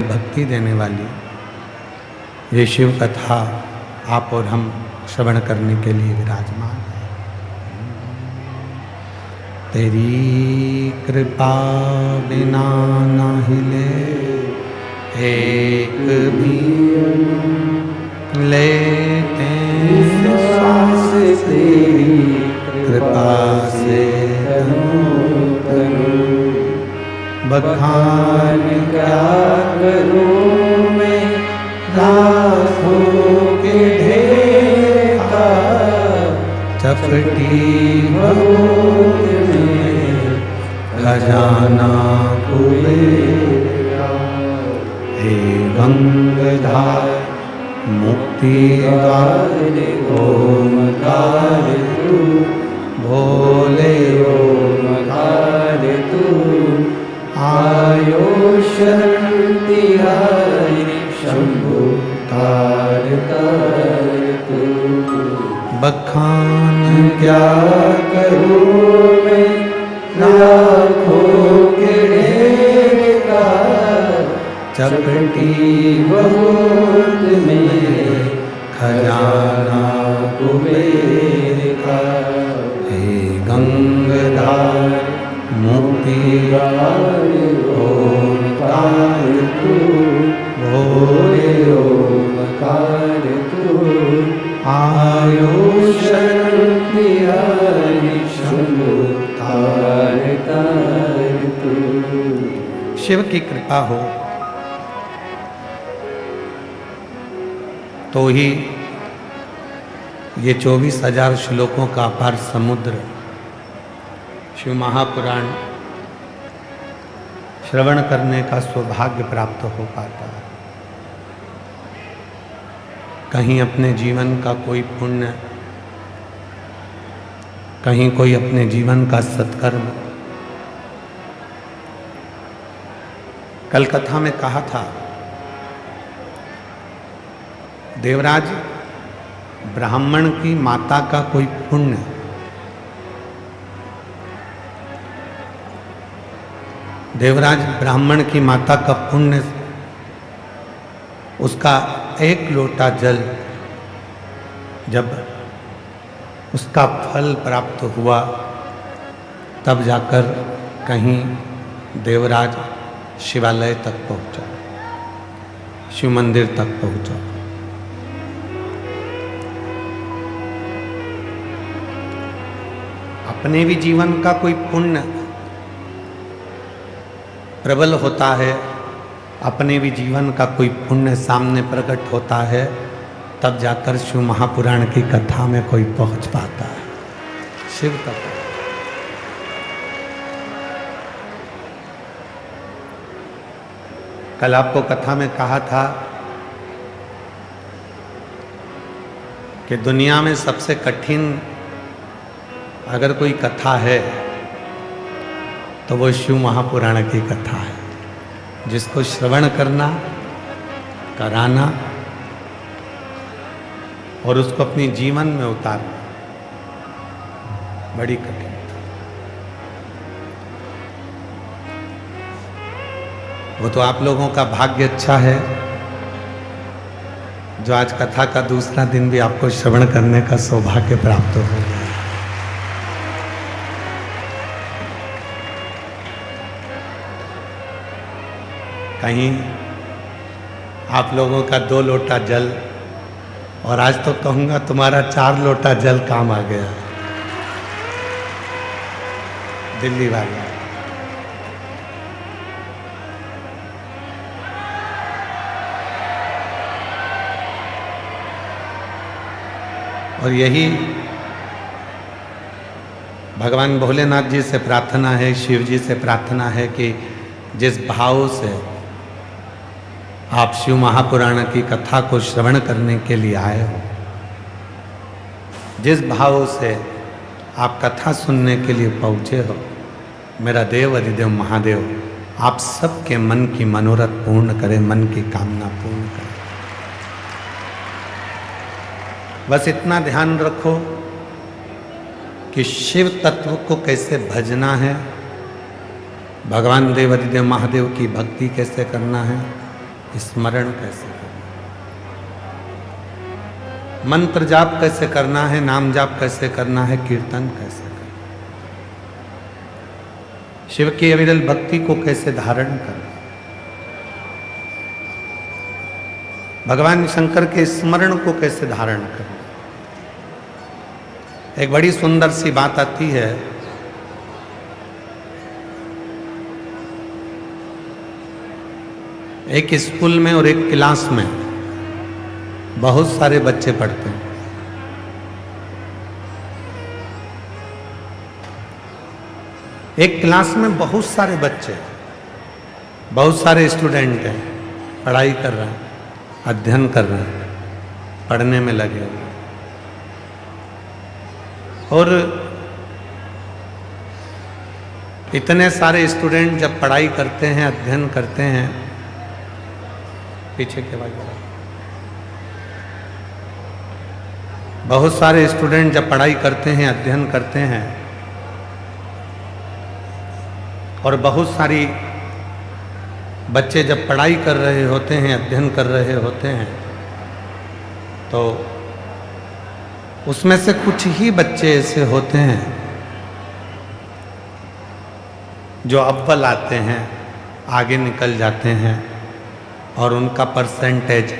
भक्ति देने वाली ये शिव कथा आप और हम श्रवण करने के लिए विराजमान है। तेरी कृपा बिना ना हिले एक भी लेते सांस, तेरी कृपा से बखान क्या करूं मैं लाखों के ढेर का, चपटी बहुत में खजाना कुबेरा। हे गंगाधार मुक्ति द्वार ओमकार तू, भोले ओमकार तू, आयो शरण तिहारी शंभु तार तार तू। बखान क्या करूं मैं लाखों के ढेर का, चपटी बहुत में खजाना कुबेर का। हे गंगाधार मुक्ति ओमकार तू, भोले ओमकार तू, आयो शरण तिहारी शंभु तार तार तू। शिव की कृपा हो तो ही ये 24,000 श्लोकों का अपार समुद्र शिव महापुराण श्रवण करने का सौभाग्य प्राप्त हो पाता है। कहीं अपने जीवन का कोई पुण्य, कहीं कोई अपने जीवन का सत्कर्म। कल कथा में कहा था देवराज ब्राह्मण की माता का कोई पुण्य, देवराज ब्राह्मण की माता का पुण्य, उसका एक लोटा जल जब उसका फल प्राप्त हुआ तब जाकर कहीं देवराज शिवालय तक पहुंचा, शिव मंदिर तक पहुंचा। अपने भी जीवन का कोई पुण्य प्रबल होता है, अपने भी जीवन का कोई पुण्य सामने प्रकट होता है, तब जाकर शिव महापुराण की कथा में कोई पहुंच पाता है। शिव तक कल आपको कथा में कहा था कि दुनिया में सबसे कठिन अगर कोई कथा है तो वो शिव महापुराण की कथा है, जिसको श्रवण करना, कराना और उसको अपनी जीवन में उतारना बड़ी कठिन। वो तो आप लोगों का भाग्य अच्छा है जो आज कथा का दूसरा दिन भी आपको श्रवण करने का सौभाग्य प्राप्त हो गया। कहीं आप लोगों का 2 लोटा जल, और आज तो कहूँगा तुम्हारा 4 लोटा जल काम आ गया। दिल्ली वाले और यही भगवान भोलेनाथ जी से प्रार्थना है, शिव जी से प्रार्थना है कि जिस भाव से आप शिव महापुराण की कथा को श्रवण करने के लिए आए हो, जिस भाव से आप कथा सुनने के लिए पहुँचे हो, मेरा देव अधिदेव महादेव आप सबके मन की मनोरथ पूर्ण करे, मन की कामना पूर्ण करे। बस इतना ध्यान रखो कि शिव तत्व को कैसे भजना है, भगवान देव अधिदेव महादेव की भक्ति कैसे करना है, स्मरण कैसे करना, मंत्र जाप कैसे करना है, नाम जाप कैसे करना है, कीर्तन कैसे करना, शिव की अविरल भक्ति को कैसे धारण करना, भगवान शंकर के स्मरण को कैसे धारण करना। एक बड़ी सुंदर सी बात आती है, एक स्कूल में और एक क्लास में बहुत सारे बच्चे पढ़ते हैं। एक क्लास में बहुत सारे बच्चे, बहुत सारे स्टूडेंट हैं, पढ़ाई कर रहे हैं, अध्ययन कर रहे हैं, पढ़ने में लगे हुए। और इतने सारे स्टूडेंट जब पढ़ाई करते हैं, अध्ययन करते हैं, पीछे के बाद बहुत सारे स्टूडेंट जब पढ़ाई करते हैं, अध्ययन करते हैं, और बहुत सारी बच्चे जब पढ़ाई कर रहे होते हैं, अध्ययन कर रहे होते हैं, तो उसमें से कुछ ही बच्चे ऐसे होते हैं जो अव्वल आते हैं, आगे निकल जाते हैं और उनका परसेंटेज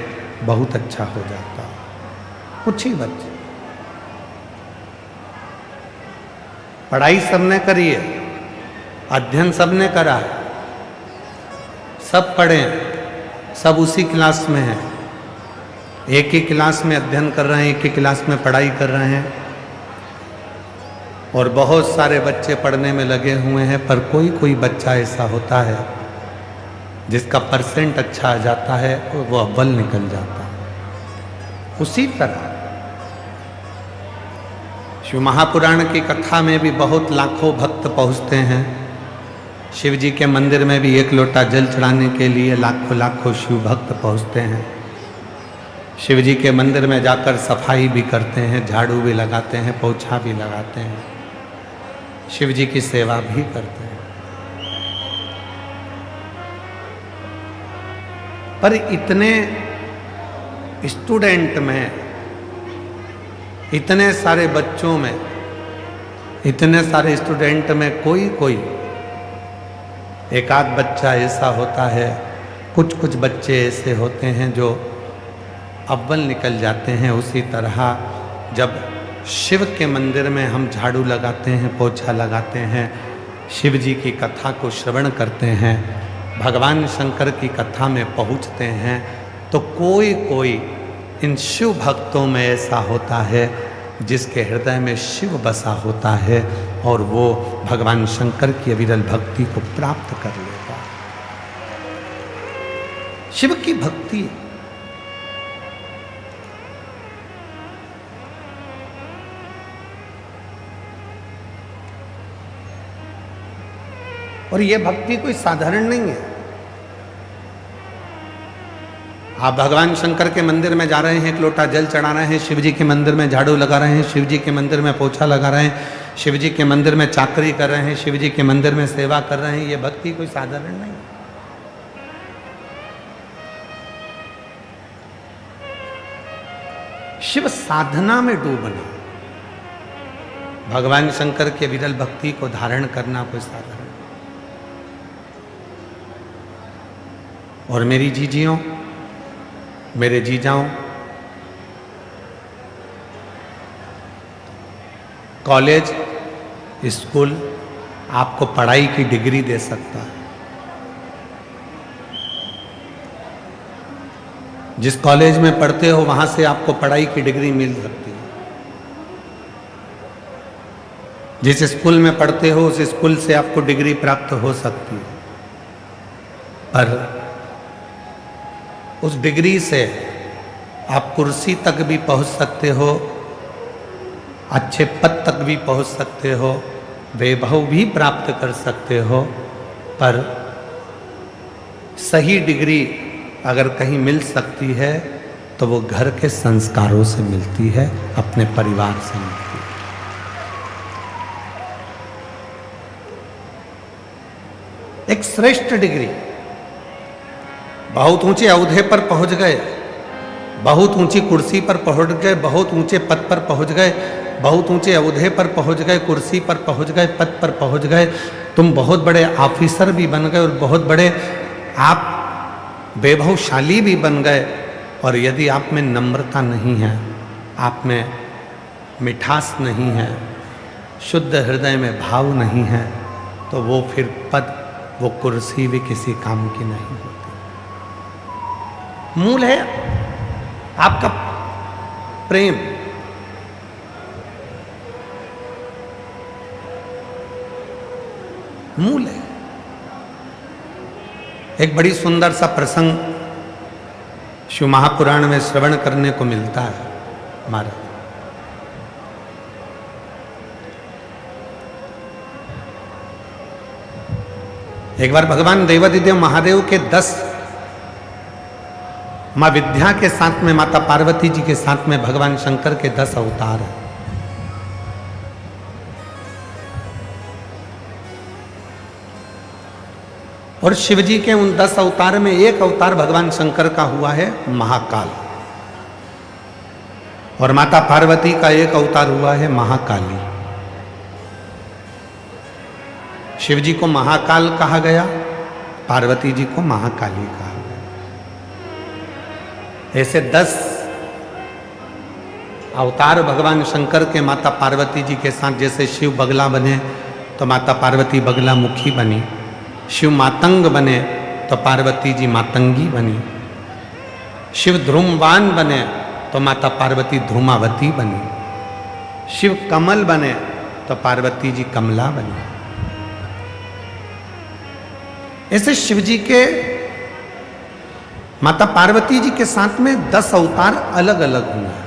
बहुत अच्छा हो जाता है। कुछ ही बच्चे, पढ़ाई सबने करी है, अध्ययन सबने करा है, सब पढ़े, सब उसी क्लास में हैं, एक ही क्लास में अध्ययन कर रहे हैं, एक ही क्लास में पढ़ाई कर रहे हैं, और बहुत सारे बच्चे पढ़ने में लगे हुए हैं, पर कोई कोई बच्चा ऐसा होता है जिसका परसेंट अच्छा आ जाता है और वो अव्वल निकल जाता है। उसी तरह शिव महापुराण की कथा में भी बहुत लाखों भक्त पहुँचते हैं। शिव जी के मंदिर में भी एक लोटा जल चढ़ाने के लिए लाखों लाखों शिव भक्त पहुँचते हैं। शिव जी के मंदिर में जाकर सफाई भी करते हैं, झाड़ू भी लगाते हैं, पोछा भी लगाते हैं, शिव जी की सेवा भी करते हैं। पर इतने स्टूडेंट में, इतने सारे बच्चों में, इतने सारे स्टूडेंट में कोई कोई एक आध बच्चा ऐसा होता है, कुछ कुछ बच्चे ऐसे होते हैं जो अव्वल निकल जाते हैं। उसी तरह जब शिव के मंदिर में हम झाड़ू लगाते हैं, पोछा लगाते हैं, शिव जी की कथा को श्रवण करते हैं, भगवान शंकर की कथा में पहुँचते हैं, तो कोई कोई इन शिव भक्तों में ऐसा होता है जिसके हृदय में शिव बसा होता है और वो भगवान शंकर की अविरल भक्ति को प्राप्त कर लेगा। शिव की भक्ति और ये भक्ति कोई साधारण नहीं है। आप भगवान शंकर के मंदिर में जा रहे हैं, एक लोटा जल चढ़ा रहे हैं, शिव जी के मंदिर में झाड़ू लगा रहे हैं, शिव जी के मंदिर में पोछा लगा रहे हैं, शिव जी के मंदिर में चाकरी कर रहे हैं, शिव जी के मंदिर में सेवा कर रहे हैं, ये भक्ति कोई साधारण नहीं है। शिव साधना में डूबना, भगवान शंकर के विरल भक्ति को धारण करना कोई साधारण। और मेरी जीजियों, मेरे जीजाओं, कॉलेज, स्कूल आपको पढ़ाई की डिग्री दे सकता है। जिस कॉलेज में पढ़ते हो वहां से आपको पढ़ाई की डिग्री मिल सकती है। जिस स्कूल में पढ़ते हो उस स्कूल से आपको डिग्री प्राप्त हो सकती है, पर उस डिग्री से आप कुर्सी तक भी पहुंच सकते हो, अच्छे पद तक भी पहुंच सकते हो, वैभव भी प्राप्त कर सकते हो, पर सही डिग्री अगर कहीं मिल सकती है तो वो घर के संस्कारों से मिलती है, अपने परिवार से मिलती है। एक श्रेष्ठ डिग्री बहुत ऊंचे औहदे पर पहुंच गए, बहुत ऊंची कुर्सी पर पहुंच गए, बहुत ऊंचे पद पर पहुंच गए, बहुत ऊंचे औहदे पर पहुंच गए, कुर्सी पर पहुंच गए, पद पर पहुंच गए, तुम बहुत बड़े ऑफिसर भी बन गए और बहुत बड़े आप वैभवशाली भी बन गए, और यदि आप में नम्रता नहीं है, आप में मिठास नहीं है, शुद्ध हृदय में भाव नहीं है, तो वो फिर पद, वो कुर्सी भी किसी काम की नहीं होती। मूल है आपका प्रेम। मूल है। एक बड़ी सुंदर सा प्रसंग शिव महापुराण में श्रवण करने को मिलता है हमारा। एक बार भगवान देवादिदेव महादेव के 10 मां विद्या के साथ में माता पार्वती जी के साथ में भगवान शंकर के 10 अवतार हैं। और शिव जी के उन 10 अवतार में एक अवतार भगवान शंकर का हुआ है महाकाल, और माता पार्वती का एक अवतार हुआ है महाकाली। शिव जी को महाकाल कहा गया, पार्वती जी को महाकाली कहा गया। ऐसे 10 अवतार भगवान शंकर के माता पार्वती जी के साथ, जैसे शिव बगला बने तो माता पार्वती बगला मुखी बनी, शिव मातंग बने तो पार्वती जी मातंगी बनी, शिव ध्रुमवान बने तो माता पार्वती ध्रुमावती बनी, शिव कमल बने तो पार्वती जी कमला बनी। ऐसे शिव जी के माता पार्वती जी के साथ में 10 अवतार अलग अलग हुए हैं।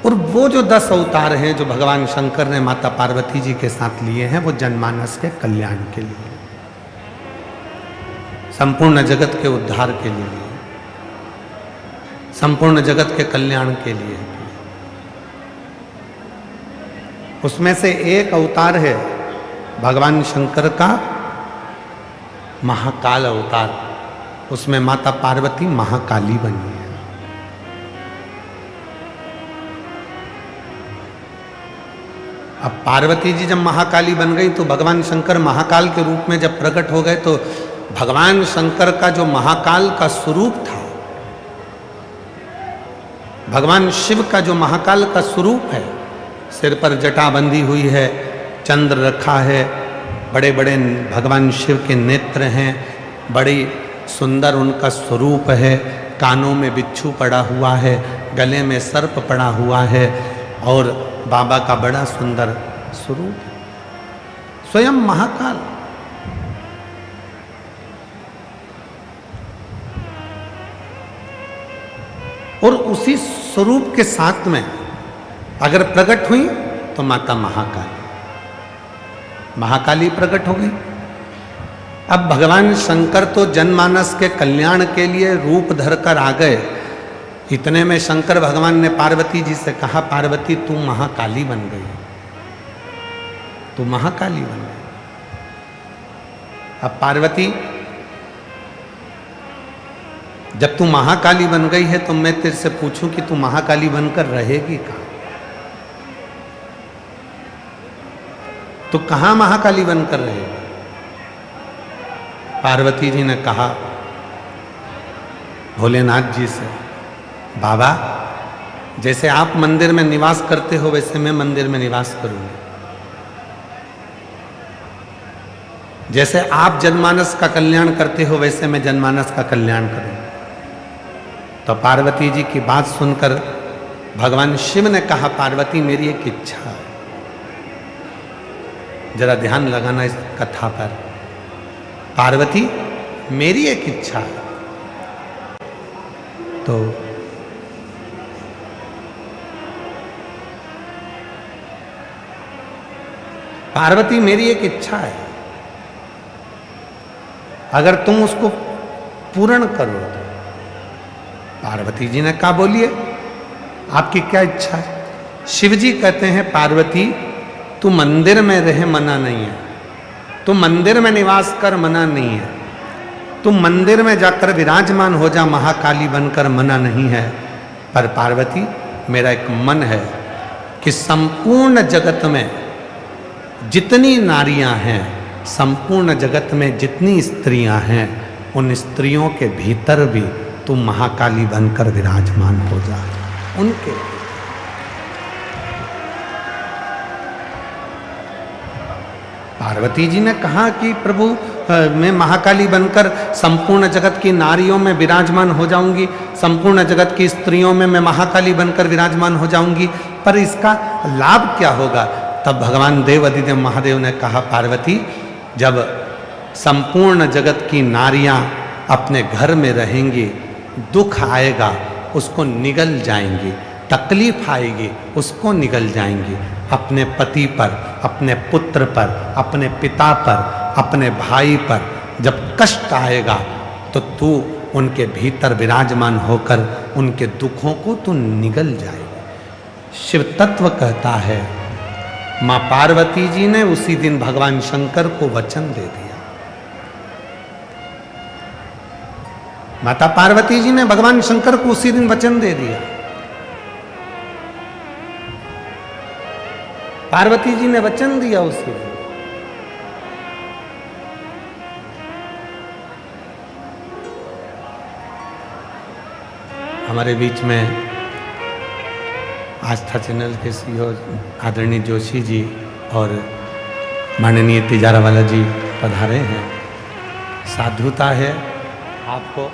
और वो जो 10 अवतार हैं जो भगवान शंकर ने माता पार्वती जी के साथ लिए हैं, वो जनमानस के कल्याण के लिए, संपूर्ण जगत के उद्धार के लिए, संपूर्ण जगत के कल्याण के लिए। उसमें से एक अवतार है भगवान शंकर का महाकाल अवतार। उसमें माता पार्वती महाकाली बनी है। अब पार्वती जी जब महाकाली बन गई तो भगवान शंकर महाकाल के रूप में जब प्रकट हो गए, तो भगवान शंकर का जो महाकाल का स्वरूप था, भगवान शिव का जो महाकाल का स्वरूप है, सिर पर जटा बंधी हुई है, चंद्र रखा है, बड़े बड़े भगवान शिव के नेत्र हैं, बड़ी सुंदर उनका स्वरूप है, कानों में बिच्छू पड़ा हुआ है, गले में सर्प पड़ा हुआ है, और बाबा का बड़ा सुंदर स्वरूप, स्वयं महाकाल। और उसी स्वरूप के साथ में अगर प्रकट हुई तो माता महाकाली, महाकाली प्रकट हो गई। अब भगवान शंकर तो जनमानस के कल्याण के लिए रूप धरकर आ गए। इतने में शंकर भगवान ने पार्वती जी से कहा, पार्वती तू महाकाली बन गई, तू महाकाली बन गई। अब पार्वती, जब तू महाकाली बन गई है तो मैं तेरे से पूछूं कि तू महाकाली बनकर रहेगी कहां? तो कहां महाकाली बनकर रहेगी? पार्वती जी ने कहा भोलेनाथ जी से, बाबा जैसे आप मंदिर में निवास करते हो वैसे मैं मंदिर में निवास करूंगी, जैसे आप जनमानस का कल्याण करते हो वैसे मैं जनमानस का कल्याण करूंगा। तो पार्वती जी की बात सुनकर भगवान शिव ने कहा, पार्वती मेरी एक इच्छा है, जरा ध्यान लगाना इस कथा पर। पार्वती मेरी एक इच्छा है। तो पार्वती मेरी एक इच्छा है, अगर तुम उसको पूर्ण करो तो। पार्वती जी ने कहा बोलिए आपकी क्या इच्छा है? शिव जी कहते हैं, पार्वती तू मंदिर में रहे मना नहीं है, तू मंदिर में निवास कर मना नहीं है, तुम मंदिर में जाकर विराजमान हो जा महाकाली बनकर, मना नहीं है। पर पार्वती, मेरा एक मन है कि संपूर्ण जगत में जितनी नारियां हैं, संपूर्ण जगत में जितनी स्त्रियां हैं, उन स्त्रियों के भीतर भी तुम महाकाली बनकर विराजमान हो जा। उनके पार्वती जी ने कहा कि प्रभु मैं महाकाली बनकर संपूर्ण जगत की नारियों में विराजमान हो जाऊंगी, संपूर्ण जगत की स्त्रियों में मैं महाकाली बनकर विराजमान हो जाऊंगी, पर इसका लाभ क्या होगा? तब भगवान देव अधिदेव महादेव ने कहा, पार्वती, जब संपूर्ण जगत की नारियां अपने घर में रहेंगी, दुख आएगा उसको निगल जाएंगी, तकलीफ आएगी उसको निगल जाएंगी। अपने पति पर, अपने पुत्र पर, अपने पिता पर, अपने भाई पर जब कष्ट आएगा तो तू उनके भीतर विराजमान होकर उनके दुखों को तू निगल जाएगा। शिव तत्व कहता है, मां पार्वती जी ने उसी दिन भगवान शंकर को वचन दे दिया। माता पार्वती जी ने भगवान शंकर को उसी दिन वचन दे दिया। पार्वती जी ने वचन दिया उसी दिन। हमारे बीच में आस्था चैनल के सीईओ आदरणीय जोशी जी और माननीय तिजारावाला जी पधारे हैं। साधुता है आपको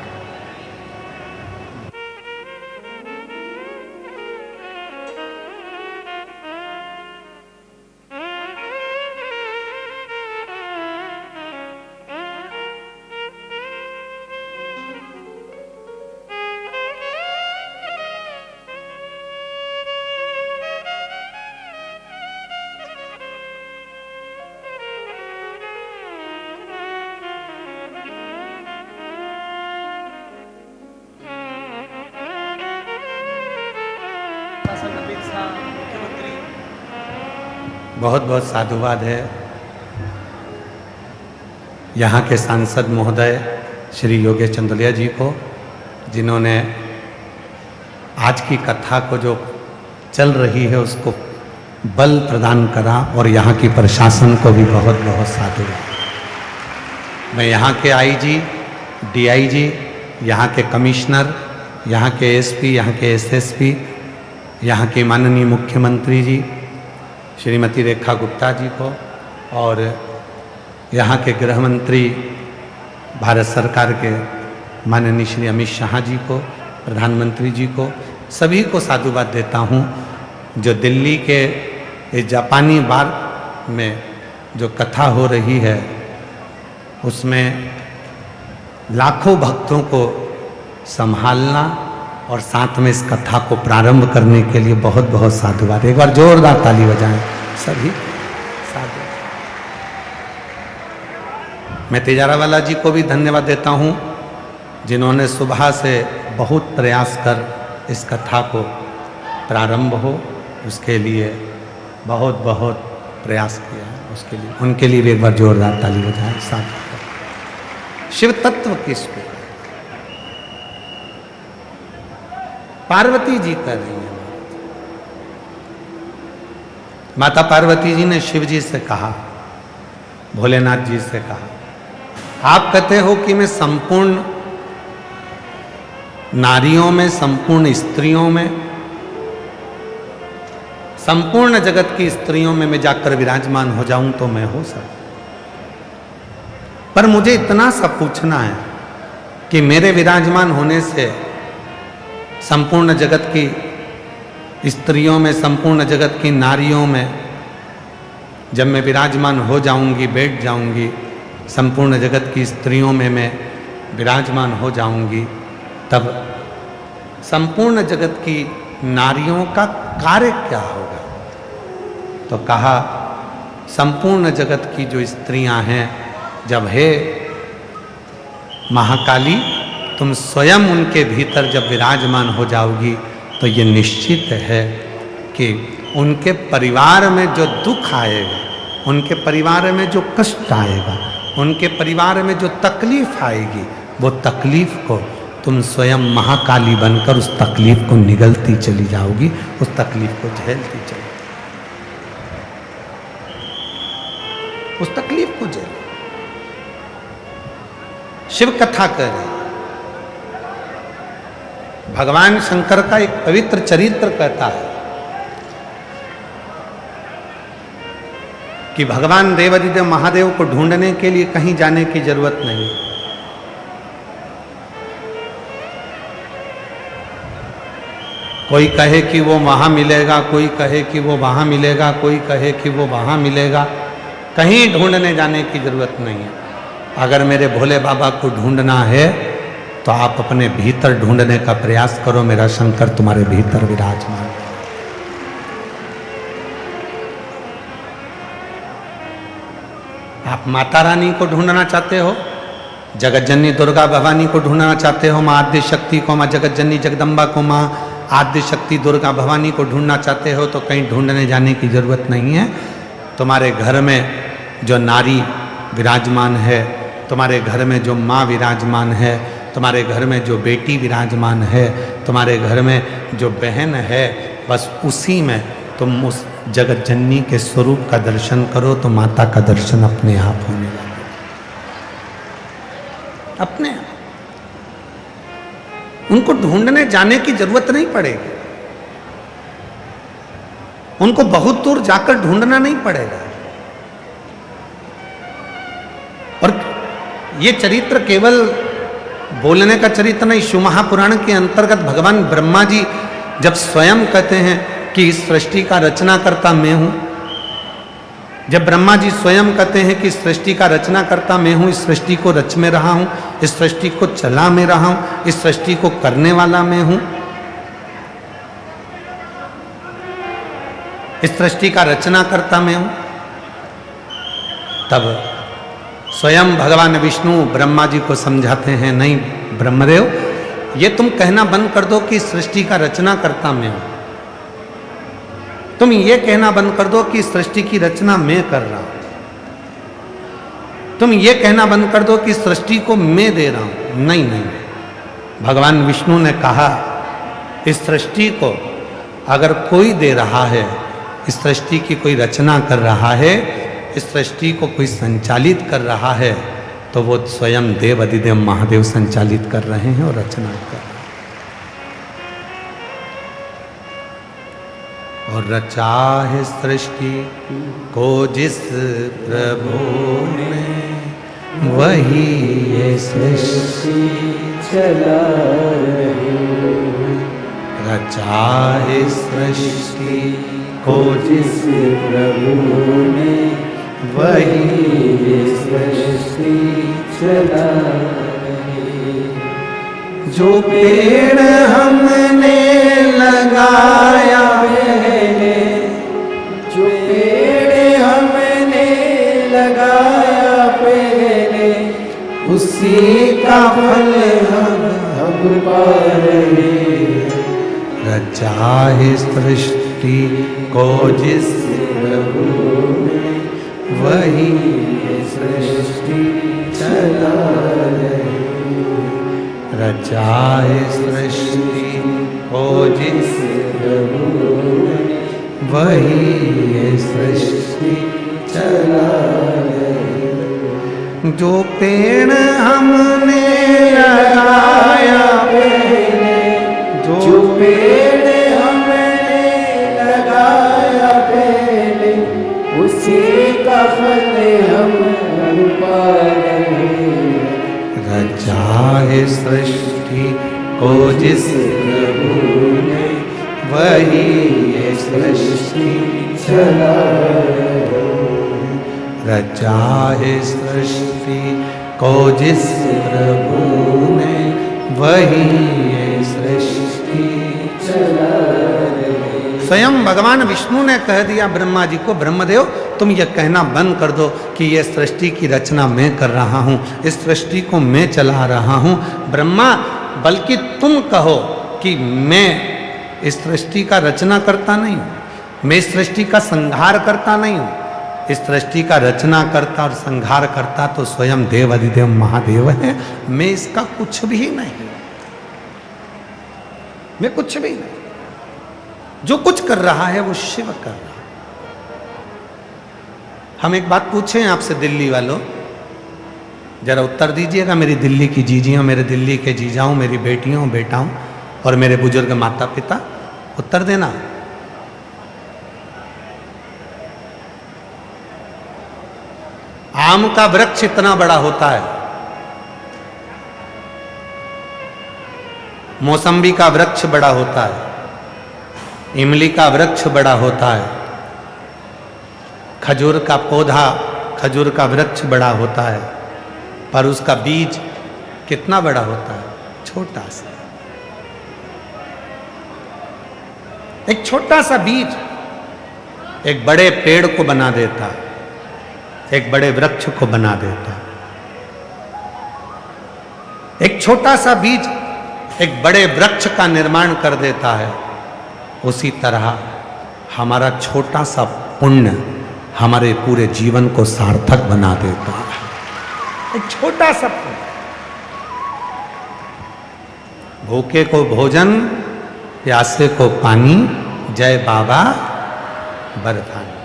बहुत बहुत साधुवाद है यहाँ के सांसद महोदय श्री योगेश चंदोलिया जी को, जिन्होंने आज की कथा को जो चल रही है उसको बल प्रदान करा, और यहाँ की प्रशासन को भी बहुत बहुत साधुवाद। मैं यहाँ के आईजी, डीआईजी, यहाँ के कमिश्नर, यहाँ के एसपी, यहाँ के एसएसपी, यहाँ के माननीय मुख्यमंत्री जी श्रीमती रेखा गुप्ता जी को, और यहाँ के गृह मंत्री भारत सरकार के माननीय श्री अमित शाह जी को, प्रधानमंत्री जी को, सभी को साधुवाद देता हूँ। जो दिल्ली के इस जापानी बार में जो कथा हो रही है उसमें लाखों भक्तों को संभालना और साथ में इस कथा को प्रारंभ करने के लिए बहुत बहुत साधुवाद। एक बार जोरदार ताली बजाएं सभी साधु। मैं तिजारावाला जी को भी धन्यवाद देता हूं, जिन्होंने सुबह से बहुत प्रयास कर इस कथा को प्रारंभ हो, उसके लिए बहुत बहुत प्रयास किया है। उसके लिए उनके लिए भी एक बार जोरदार ताली बजाएं साधु। शिव तत्व किसको? पार्वती जी कर रही है। माता पार्वती जी ने शिव जी से कहा, भोलेनाथ जी से कहा, आप कहते हो कि मैं संपूर्ण नारियों में, संपूर्ण स्त्रियों में, संपूर्ण जगत की स्त्रियों में मैं जाकर विराजमान हो जाऊं तो मैं हो सकता, पर मुझे इतना सा पूछना है कि मेरे विराजमान होने से संपूर्ण जगत की स्त्रियों में, संपूर्ण जगत की नारियों में जब मैं विराजमान हो जाऊंगी, बैठ जाऊंगी, संपूर्ण जगत की स्त्रियों में मैं विराजमान हो जाऊंगी, तब संपूर्ण जगत की नारियों का कार्य क्या होगा? तो कहा, संपूर्ण जगत की जो स्त्रियां हैं, जब हे महाकाली तुम स्वयं उनके भीतर जब विराजमान हो जाओगी तो ये निश्चित है कि उनके परिवार में जो दुख आएगा, उनके परिवार में जो कष्ट आएगा, उनके परिवार में जो तकलीफ आएगी, वो तकलीफ को तुम स्वयं महाकाली बनकर उस तकलीफ को निगलती चली जाओगी, उस तकलीफ को झेलती चली, उस तकलीफ को झेल। शिव कथा कर रहे, भगवान शंकर का एक पवित्र चरित्र कहता है कि भगवान देवादिदेव महादेव को ढूंढने के लिए कहीं जाने की जरूरत नहीं। कोई कहे कि वो वहां मिलेगा, कोई कहे कि वो वहां मिलेगा, कोई कहे कि वो वहां मिलेगा, कहीं ढूंढने जाने की जरूरत नहीं है। अगर मेरे भोले बाबा को ढूंढना है तो आप अपने भीतर ढूंढने का प्रयास करो, मेरा शंकर तुम्हारे भीतर विराजमान। आप माता रानी को ढूंढना चाहते हो, जगत जननी दुर्गा भवानी को ढूंढना चाहते हो, माँ आद्य शक्ति को, माँ जगत जननी जगदम्बा को, माँ आद्य शक्ति दुर्गा भवानी को ढूंढना चाहते हो तो कहीं ढूंढने जाने की जरूरत नहीं है। तुम्हारे घर में जो नारी विराजमान है, तुम्हारे घर में जो माँ विराजमान है, तुम्हारे घर में जो बेटी विराजमान है, तुम्हारे घर में जो बहन है, बस उसी में तुम उस जगत जननी के स्वरूप का दर्शन करो तो माता का दर्शन अपने आप होने लगेगा, अपने आप। उनको ढूंढने जाने की जरूरत नहीं पड़ेगी, उनको बहुत दूर जाकर ढूंढना नहीं पड़ेगा। और ये चरित्र केवल बोलने का चरित्र नहीं, शिव महापुराण के अंतर्गत भगवान ब्रह्मा जी जब स्वयं कहते हैं कि इस सृष्टि का रचनाकर्ता मैं हूं, जब ब्रह्मा जी स्वयं कहते हैं कि इस सृष्टि का रचनाकर्ता मैं हूं, इस सृष्टि को रच में रहा हूं, इस सृष्टि को चला में रहा हूं, इस सृष्टि को करने वाला मैं हूं, इस सृष्टि का रचनाकर्ता मैं हूं, तब स्वयं भगवान विष्णु ब्रह्मा जी को समझाते हैं, नहीं ब्रह्मदेव, ये तुम कहना बंद कर दो कि इस सृष्टि का रचनाकर्ता मैं हूं। तुम ये कहना बंद कर दो कि सृष्टि की रचना मैं कर रहा हूं। तुम ये कहना बंद कर दो कि सृष्टि को मैं दे रहा हूं। नहीं नहीं, भगवान विष्णु ने कहा इस सृष्टि को अगर कोई दे रहा है, इस सृष्टि की कोई रचना कर रहा है, इस सृष्टि को कोई संचालित कर रहा है, तो वो स्वयं देव अधिदेव महादेव संचालित कर रहे हैं और रचना कर रहे हैं। और रचा है सृष्टि को जिस प्रभु ने, वही ये सृष्टि चला रही। रचा है सृष्टि को जिस प्रभु ने, वही ये सृष्टि चला रही। जो पेड़ हमने लगाया पहले, जो पेड़ हमने लगाया पहले, उसी का फल हम पा रहे। रचा है सृष्टि को जिस प्रभु ने, वही सृष्टि चला रही। रचा है सृष्टि को जिस प्रभु ने, वही सृष्टि चला रही। जो पेड़ हमने लगाया पहले, जो पेड़ हमने लगाया पहले, उसी का फल हम पा रहे। रचा है सृष्टि को जिस प्रभु ने, वही ये सृष्टि चला रही। रचा है सृष्टि को जिस प्रभु ने, वही ये सृष्टि चला रही। स्वयं भगवान विष्णु ने कह दिया ब्रह्मा जी को, ब्रह्मदेव तुम यह कहना बंद कर दो कि यह सृष्टि की रचना मैं कर रहा हूँ, इस सृष्टि को मैं चला रहा हूँ। ब्रह्मा, बल्कि तुम कहो कि मैं इस सृष्टि का रचना करता नहीं हूँ, मैं इस सृष्टि का संहार करता नहीं हूँ, इस सृष्टि का रचना करता और संहार करता तो स्वयं देव अधिदेव महादेव है। मैं इसका कुछ भी नहीं, मैं कुछ भी नहीं। जो कुछ कर रहा है वो शिव कर रहा है। हम एक बात पूछें आपसे दिल्ली वालों, जरा उत्तर दीजिएगा, मेरी दिल्ली की जीजियों, मेरे दिल्ली के जीजाओं, मेरी बेटियों बेटाओं और मेरे बुजुर्ग माता पिता, उत्तर देना। आम का वृक्ष इतना बड़ा होता है, मौसम्बी का वृक्ष बड़ा होता है, इमली का वृक्ष बड़ा होता है, खजूर का पौधा, खजूर का वृक्ष बड़ा होता है, पर उसका बीज कितना बड़ा होता है? छोटा सा। एक छोटा सा बीज एक बड़े पेड़ को बना देता है, एक बड़े वृक्ष को बना देता है। एक छोटा सा बीज एक बड़े वृक्ष का निर्माण कर देता है। उसी तरह हमारा छोटा सा पुण्य हमारे पूरे जीवन को सार्थक बना देता है। एक छोटा सा पुण्य, भूखे को भोजन, प्यासे को पानी, जय बाबा बरदानी।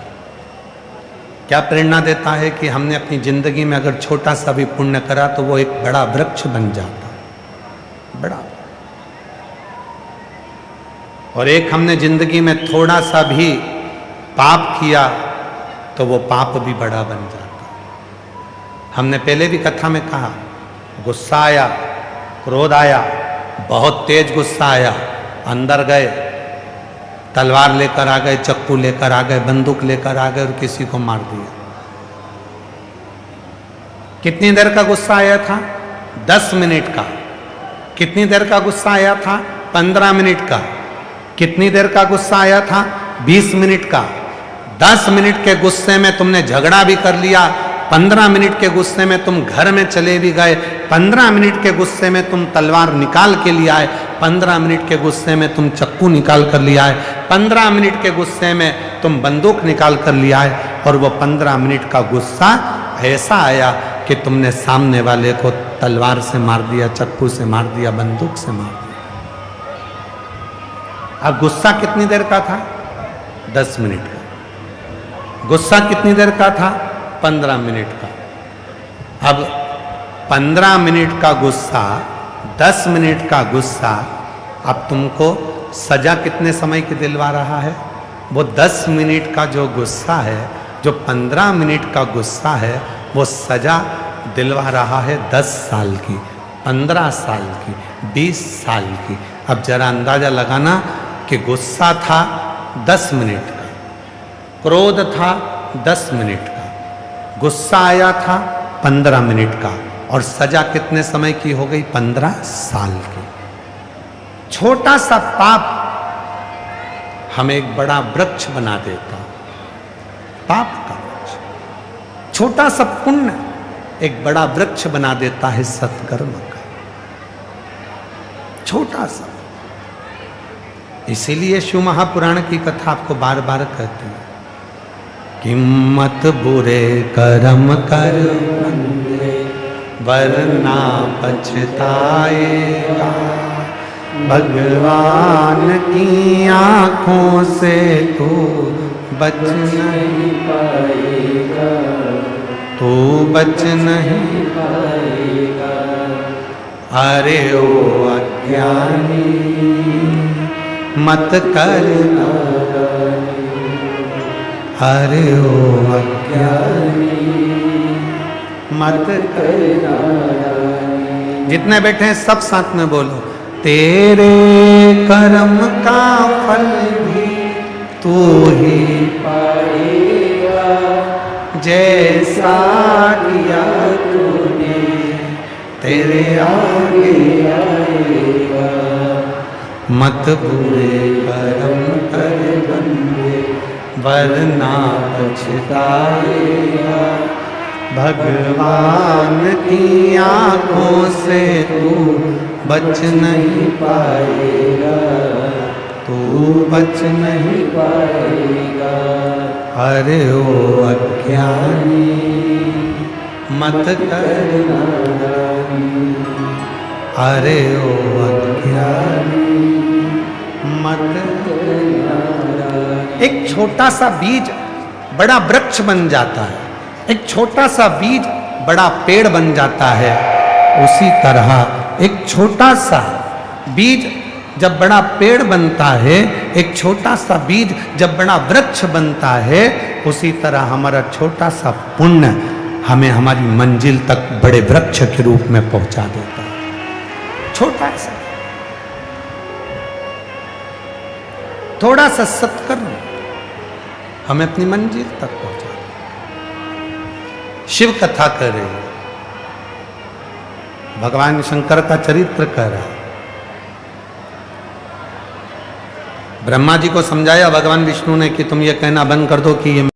क्या प्रेरणा देता है कि हमने अपनी जिंदगी में अगर छोटा सा भी पुण्य करा तो वो एक बड़ा वृक्ष बन जाता, बड़ा। और एक हमने जिंदगी में थोड़ा सा भी पाप किया तो वो पाप भी बड़ा बन जाता। हमने पहले भी कथा में कहा, गुस्सा आया, क्रोध आया, बहुत तेज गुस्सा आया, अंदर गए, तलवार लेकर आ गए, चक्कू लेकर आ गए, बंदूक लेकर आ गए और किसी को मार दिया। कितनी देर का गुस्सा आया था? 10 मिनट का। कितनी देर का गुस्सा आया था? 15 मिनट का। कितनी देर का गुस्सा आया था? 20 मिनट का। 10 मिनट के गुस्से में तुमने झगड़ा भी कर लिया, 15 मिनट के गुस्से में तुम घर में चले भी गए, 15 मिनट के गुस्से में तुम तलवार निकाल के लिए आए, 15 मिनट के गुस्से में तुम चक्कू निकाल कर लिया है, 15 मिनट के गुस्से में तुम बंदूक निकाल कर लिया है। और वो 15 मिनट का गुस्सा ऐसा आया कि तुमने सामने वाले को तलवार से मार दिया, चक्कू से मार दिया, बंदूक से मार दिया। अब गुस्सा कितनी देर का था? 10 मिनट का। गुस्सा कितनी देर का था? 15 मिनट का। अब 15 मिनट का गुस्सा, 10 मिनट का गुस्सा, अब तुमको सजा कितने समय की दिलवा रहा है? वो 10 मिनट का जो गुस्सा है, जो 15 मिनट का गुस्सा है, वो सजा दिलवा रहा है 10 साल की, 15 साल की, 20 साल की। अब जरा अंदाजा लगाना कि गुस्सा था 10 मिनट का, क्रोध था 10 मिनट का, गुस्सा आया था 15 मिनट का, और सजा कितने समय की हो गई? 15 साल की। छोटा सा पाप हमें एक बड़ा वृक्ष बना देता, पाप का वृक्ष। छोटा सा पुण्य एक बड़ा वृक्ष बना देता है सत्कर्म का, छोटा सा। इसीलिए शिव महापुराण की कथा आपको बार बार कहती है कि मत बुरे कर्म कर वरना पछताएगा, भगवान की आंखों से तू बच नहीं पाएगा, तू बच नहीं पाएगा। अरे ओ अज्ञानी मत करना, अरे ओ अज्ञानी मत करना। जितने बैठे हैं सब साथ में बोलो, तेरे कर्म का फल भी तू ही पाएगा, जैसा किया तूने तेरे आगे आएगा। मत बुरे कर्म कर बंदे वरना पछताएगा, भगवान की आंखों से तू बच नहीं पाएगा, तू बच नहीं पाएगा। अरे ओ अज्ञानी मत करना नादानी, अरे ओ अज्ञानी मत करना नादानी। एक छोटा सा बीज बड़ा वृक्ष बन जाता है, एक छोटा सा बीज बड़ा पेड़ बन जाता है। उसी तरह एक छोटा सा बीज जब बड़ा पेड़ बनता है, एक छोटा सा बीज जब बड़ा वृक्ष बनता है, उसी तरह हमारा छोटा सा पुण्य हमें हमारी मंजिल तक बड़े वृक्ष के रूप में पहुंचा देता है। छोटा सा थोड़ा सा सत्कर्म हमें अपनी मंजिल तक पहुंचा देता। शिव कथा कर रहे हैं, भगवान शंकर का चरित्र कर रहा है। ब्रह्मा जी को समझाया भगवान विष्णु ने कि तुम ये कहना बंद कर दो कि ये